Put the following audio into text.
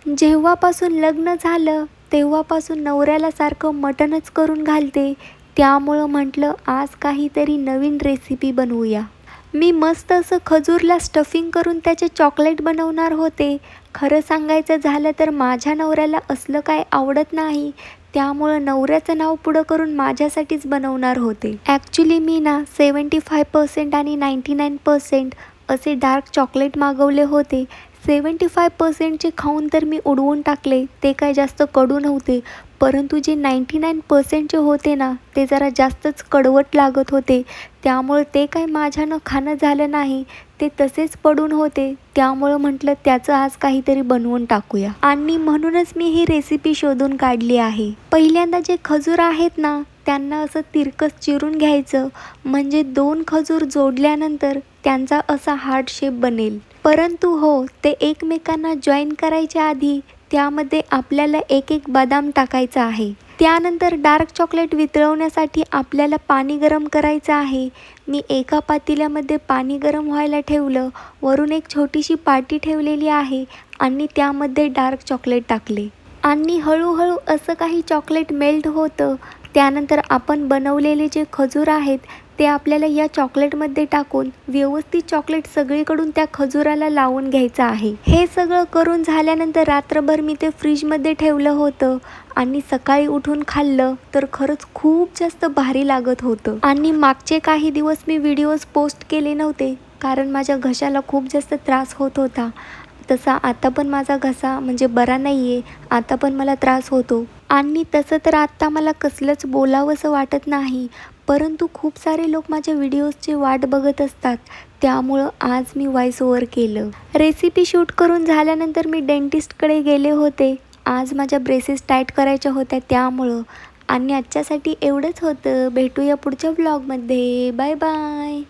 जेव्हापासून लग्न झालं तेव्हापासून नवऱ्याला सारखं मटणच करून घालते. त्यामुळं म्हटलं आज काहीतरी नवीन रेसिपी बनवूया. मी मस्त असं खजूरला स्टफिंग करून त्याचे चॉकलेट बनवणार होते. खरं सांगायचं झालं तर माझ्या नवऱ्याला असलं काय आवडत नाही. त्यामुळं नवऱ्याचं नाव पुढं करून माझ्यासाठीच बनवणार होते. ॲक्च्युली मी ना 75% आणि 99% असे डार्क चॉकलेट मागवले होते. 75%चे खाऊन तर मी उडवून टाकले, ते काय जास्त कडू नव्हते. परंतु जे 99%चे होते ना, ते जरा जास्तच कडवट लागत होते. त्यामुळे ते काय माझ्यानं खाणं झालं नाही. ते तसेच पडून होते. त्यामुळं म्हटलं त्याचं आज काहीतरी बनवून टाकूया. आणि म्हणूनच मी ही रेसिपी शोधून काढली आहे. पहिल्यांदा जे खजूर आहेत ना, त्यांना असं तिरकस चिरून घ्यायचं. म्हणजे 2 खजूर जोडल्यानंतर त्यांचा असा हार्ट शेप बनेल. परंतु हो, ते एकमेकांना जॉईन करायच्या आधी त्यामध्ये आपल्याला एक बदाम टाकायचा आहे. त्यानंतर डार्क चॉकलेट वितळवण्यासाठी आपल्याला पाणी गरम करायचं आहे. मी एका पातेल्यामध्ये पाणी गरम व्हायला ठेवलं. वरून एक छोटीशी पाटी ठेवलेली आहे आणि त्यामध्ये डार्क चॉकलेट टाकले. आणि हळूहळू असं काही चॉकलेट मेल्ट होतं. त्यानंतर आपण बनवलेले जे खजूर आहेत ते आपल्याला या चॉकलेटमध्ये टाकून व्यवस्थित चॉकलेट सगळीकडून त्या खजुराला लावून घ्यायचं आहे. हे सगळं करून झाल्यानंतर रात्रभर मी ते फ्रीजमध्ये ठेवलं होतं आणि सकाळी उठून खाल्लं तर खरंच खूप जास्त भारी लागत होतं. आणि मागचे काही दिवस मी व्हिडिओज पोस्ट केले नव्हते कारण माझ्या घशाला खूप जास्त त्रास होत होता. तसा आता पण माझा घसा म्हणजे बरा नाही आहे. आता पण मला त्रास होतो. आणि तसं तर आत्ता मला कसलंच बोलावंसं वाटत नाही. परंतु खूप सारे लोक माझ्या व्हिडिओजची वाट बघत असतात. त्यामुळं आज मी व्हॉइस ओव्हर केलं. रेसिपी शूट करून झाल्यानंतर मी डेंटिस्टकडे गेले होते. आज माझ्या ब्रेसेस टाईट करायच्या होत्या त्यामुळं. आणि आजच्यासाठी एवढंच होतं. भेटूया पुढच्या व्लॉगमध्ये. Bye bye.